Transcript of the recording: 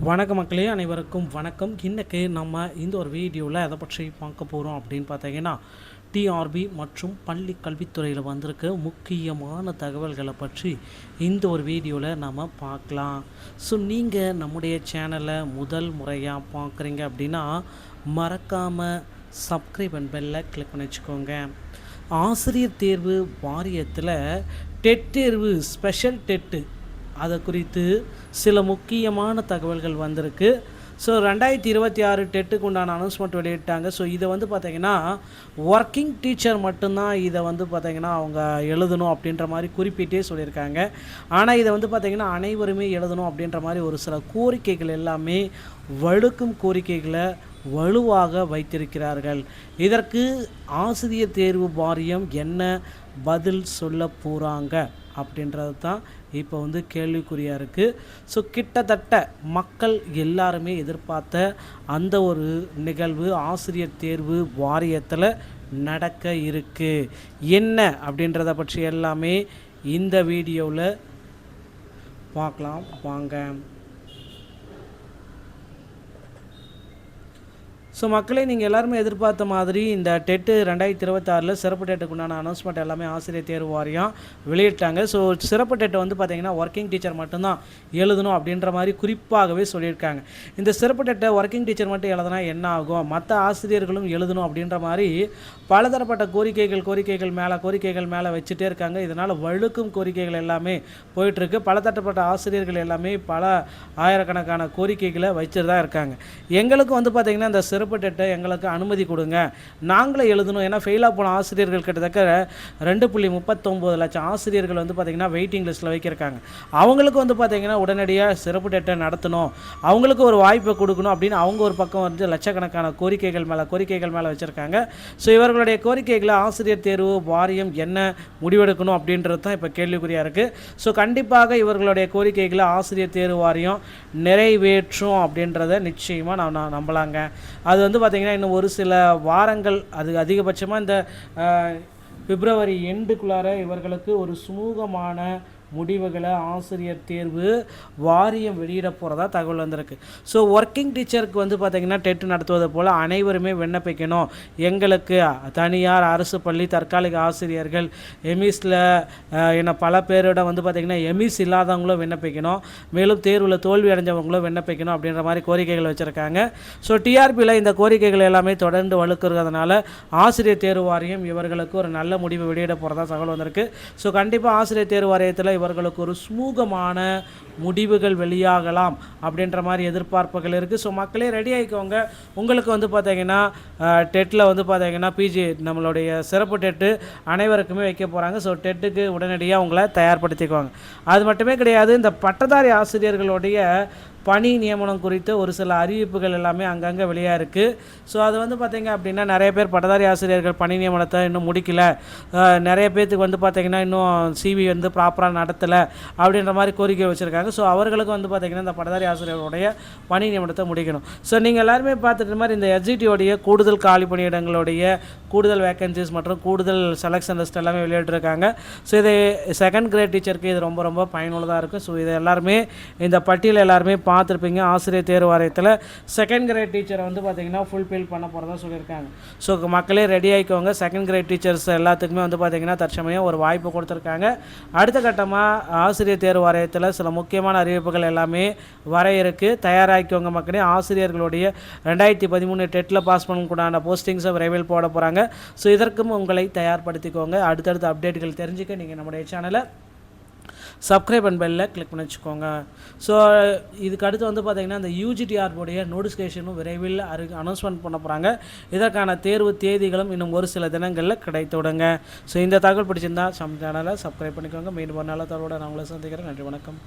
வணக்க மக்களே, அனைவருக்கும் வணக்கம். இன்றைக்கி நம்ம இந்த ஒரு வீடியோவில் எதை பற்றி பார்க்க போகிறோம் அப்படின்னு பார்த்தீங்கன்னா, டிஆர்பி மற்றும் பள்ளி கல்வித்துறையில் வந்திருக்க முக்கியமான தகவல்களை பற்றி இந்த ஒரு வீடியோவில் நம்ம பார்க்கலாம். ஸோ நீங்கள் நம்முடைய சேனலை முதல் முறையாக பார்க்குறீங்க அப்படின்னா மறக்காமல் சப்ஸ்கிரைப் அண்ட் பெல்லை கிளிக் பண்ணி வச்சுக்கோங்க. ஆசிரியர் தேர்வு வாரியத்தில் டெட் தேர்வு, ஸ்பெஷல் டெட்டு அதை குறித்து சில முக்கியமான தகவல்கள் வந்திருக்கு. ஸோ 2026 டெட்டுக்கு உண்டான அனௌன்ஸ்மெண்ட் வெளியிட்டாங்க. ஸோ இதை பார்த்திங்கன்னா ஒர்க்கிங் டீச்சர் மட்டும்தான் இதை பார்த்திங்கன்னா அவங்க எழுதணும் அப்படின்ற மாதிரி குறிப்பிட்டே சொல்லியிருக்காங்க. ஆனால் இதை பார்த்திங்கன்னா அனைவருமே எழுதணும் அப்படின்ற மாதிரி ஒரு சில கோரிக்கைகள் எல்லாமே வலுக்கும் கோரிக்கைகளை வலுவாக வைத்திருக்கிறார்கள். இதற்கு ஆசிரியர் தேர்வு வாரியம் என்ன பதில் சொல்ல போகிறாங்க அப்படின்றது தான் இப்போ கேள்விக்குறியாக இருக்குது. ஸோ கிட்டத்தட்ட மக்கள் எல்லாருமே எதிர்பார்த்த அந்த ஒரு நிகழ்வு ஆசிரியர் தேர்வு வாரியத்தில் நடக்க இருக்குது. என்ன அப்படின்றத பற்றி எல்லாமே இந்த வீடியோவில் பார்க்கலாம் வாங்க. ஸோ மக்களே, நீங்கள் எல்லாருமே எதிர்பார்த்த மாதிரி இந்த டெட்டு 2026 சிறப்பு டெட்டுக்கு உண்டான அனௌன்ஸ்மெண்ட் எல்லாமே ஆசிரியர் தேர்வு வாரியம் வெளியிட்டாங்க. ஸோ சிறப்பு டெட்டை பார்த்திங்கன்னா ஒர்க்கிங் டீச்சர் மட்டும்தான் எழுதணும் அப்படின்ற மாதிரி குறிப்பாகவே சொல்லியிருக்காங்க. இந்த சிறப்பு டெட்டை ஒர்க்கிங் டீச்சர் மட்டும் எழுதுனா என்ன ஆகும், மற்ற ஆசிரியர்களும் எழுதணும் அப்படின்ற மாதிரி பலதரப்பட்ட கோரிக்கைகள் மேலே வச்சுட்டே இருக்காங்க. இதனால் வழுக்கும் கோரிக்கைகள் எல்லாமே போயிட்டுருக்கு. பலதரப்பட்ட ஆசிரியர்கள் எல்லாமே பல ஆயிரக்கணக்கான கோரிக்கைகளை வச்சுட்டு தான் இருக்காங்க. எங்களுக்கு பார்த்திங்கன்னா இந்த சிறப்பு டெட்டை எங்களுக்கு அனுமதி கொடுங்க, நாங்களே எழுதணும். ஏன்னா ஃபெயிலாக போன ஆசிரியர்கள் கிட்டத்தட்ட 2.39 லட்சம் ஆசிரியர்கள் பார்த்திங்கன்னா வெயிட்டிங் லிஸ்ட்டில் வைக்கிறாங்க. அவங்களுக்கு பார்த்திங்கன்னா உடனடியாக சிறப்பு டெட்டை நடத்தணும், அவங்களுக்கு ஒரு வாய்ப்பை கொடுக்கணும் அப்படின்னு அவங்க ஒரு பக்கம் லட்சக்கணக்கான கோரிக்கைகள் மேலே வச்சுருக்காங்க. ஸோ இவர்களுடைய கோரிக்கைகளை ஆசிரியர் தேர்வு வாரியம் என்ன முடிவெடுக்கணும் அப்படின்றது தான் இப்போ கேள்விக்குறியாக இருக்குது. ஸோ கண்டிப்பாக இவர்களுடைய கோரிக்கைகளை ஆசிரியர் தேர்வு வாரியம் நிறைவேற்றும் அப்படின்றத நிச்சயமாக நான் நம்பலாங்க. அது பார்த்திங்கன்னா இன்னும் ஒரு சில வாரங்கள், அது அதிகபட்சமாக இந்த பிப்ரவரி எண்டுக்குள்ளார இவர்களுக்கு ஒரு சுமூகமான முடிவுகளை ஆசிரியர் தேர்வு வாரியம் வெளியிட போகிறதா தகவல் வந்திருக்கு. ஸோ ஒர்க்கிங் டீச்சருக்கு பார்த்திங்கன்னா டெட்டு நடத்துவதை போல் அனைவருமே விண்ணப்பிக்கணும். எங்களுக்கு தனியார், அரசு பள்ளி, தற்காலிக ஆசிரியர்கள், எமிஸில் என்ன பல பேரோட பார்த்திங்கன்னா எமிஸ் இல்லாதவங்களும் விண்ணப்பிக்கணும், மேலும் தேர்வில் தோல்வி அடைஞ்சவங்களும் விண்ணப்பிக்கணும் அப்படின்ற மாதிரி கோரிக்கைகள் வச்சுருக்காங்க. ஸோ டிஆர்பியில் இந்த கோரிக்கைகள் எல்லாமே தொடர்ந்து வலுக்கிறதுனால ஆசிரியர் தேர்வு வாரியம் இவர்களுக்கு ஒரு நல்ல முடிவு வெளியிட போகிறதா தகவல் வந்திருக்கு. ஸோ கண்டிப்பாக ஆசிரியர் தேர்வு வாரியத்தில் இவர்களுக்கு ஒரு சுமூகமான முடிவுகள் வெளியாகலாம் அப்படின்ற மாதிரி எதிர்பார்ப்புகள் இருக்குது. ஸோ மக்களே ரெடி ஆகிக்கோங்க. உங்களுக்கு பார்த்திங்கன்னா டெட்டில் பார்த்திங்கன்னா பிஜி நம்மளுடைய சிறப்பு டெட்டு அனைவருக்குமே வைக்க போகிறாங்க. ஸோ டெட்டுக்கு உடனடியாக உங்களை தயார்படுத்திக்குவாங்க. அது மட்டுமே கிடையாது, இந்த பட்டதாரி ஆசிரியர்களுடைய பணி நியமனம் குறித்து ஒரு சில அறிவிப்புகள் எல்லாமே அங்கங்கே வெளியாக இருக்குது. ஸோ அது பார்த்திங்க அப்படின்னா நிறைய பேர் பட்டதாரி ஆசிரியர்கள் பணி நியமனத்தை இன்னும் முடிக்கல, நிறைய பேர்த்துக்கு பார்த்திங்கன்னா இன்னும் சிவி ப்ராப்பராக நடத்தலை அப்படின்ற மாதிரி கோரிக்கை வச்சுருக்காங்க. ஸோ அவர்களுக்கு பார்த்திங்கன்னா இந்த பட்டதாரி ஆசிரியர்களுடைய பணி நியமனத்தை முடிக்கணும். ஸோ நீங்கள் எல்லாருமே பார்த்துட்டு மாதிரி இந்த எஸ்ஜிடியோடைய கூடுதல் காலி பணியிடங்களுடைய கூடுதல் வேக்கன்சிஸ் மற்றும் கூடுதல் செலெக்ஷன் லிஸ்ட் எல்லாமே வெளியிட்டிருக்காங்க. ஸோ இது செகண்ட் கிரேட் டீச்சருக்கு இது ரொம்ப ரொம்ப பயனுள்ளதாக இருக்கும். ஸோ இது எல்லாருமே இந்த பட்டியல் எல்லாருமே பார்த்துருப்பீங்க. ஆசிரியர் தேர்வு வாரியத்தில் செகண்ட் கிரேட் டீச்சரை பார்த்திங்கன்னா ஃபுல்ஃபில் பண்ண போகிறதா சொல்லியிருக்காங்க. ஸோ மக்களே ரெடி ஆகிக்கோங்க. செகண்ட் கிரேட் டீச்சர்ஸ் எல்லாத்துக்குமே பார்த்திங்கன்னா தற்சமயம் ஒரு வாய்ப்பு கொடுத்துருக்காங்க. அடுத்த கட்டமாக ஆசிரியர் தேர்வு வாரியத்தில் சில முக்கியமான அறிவிப்புகள் எல்லாமே வர இருக்குது. தயாராகிக்கோங்க மக்களே. ஆசிரியர்களுடைய 2013 டெட்டில் பாஸ் பண்ணக்கூடான போஸ்டிங்ஸை விரைவில் போட போகிறாங்க. ஸோ இதற்கும் உங்களை தயார்படுத்திக்கோங்க. அடுத்தடுத்த அப்டேட்டுகள் தெரிஞ்சுக்க நீங்கள் நம்முடைய சேனலை சப்ஸ்கிரைப் அண்ட் பெல்லில் கிளிக் பண்ணி வச்சுக்கோங்க. ஸோ இதுக்கு அடுத்து பார்த்திங்கன்னா இந்த யூஜிடிஆர்புடைய நோட்டிஃபிகேஷனும் விரைவில் அனௌன்ஸ்மெண்ட் பண்ண போகிறாங்க. இதற்கான தேர்வு தேதிகளும் இன்னும் ஒரு சில தினங்களில் கிடைத்து விடுங்க. ஸோ இந்த தகவல் பிடிச்சிருந்தால் சேனலை சப்ஸ்கிரைப் பண்ணிக்கோங்க. மீண்டும் ஒரு நல்ல தகவலோடு நான் உங்களை சந்திக்கிறேன். நன்றி, வணக்கம்.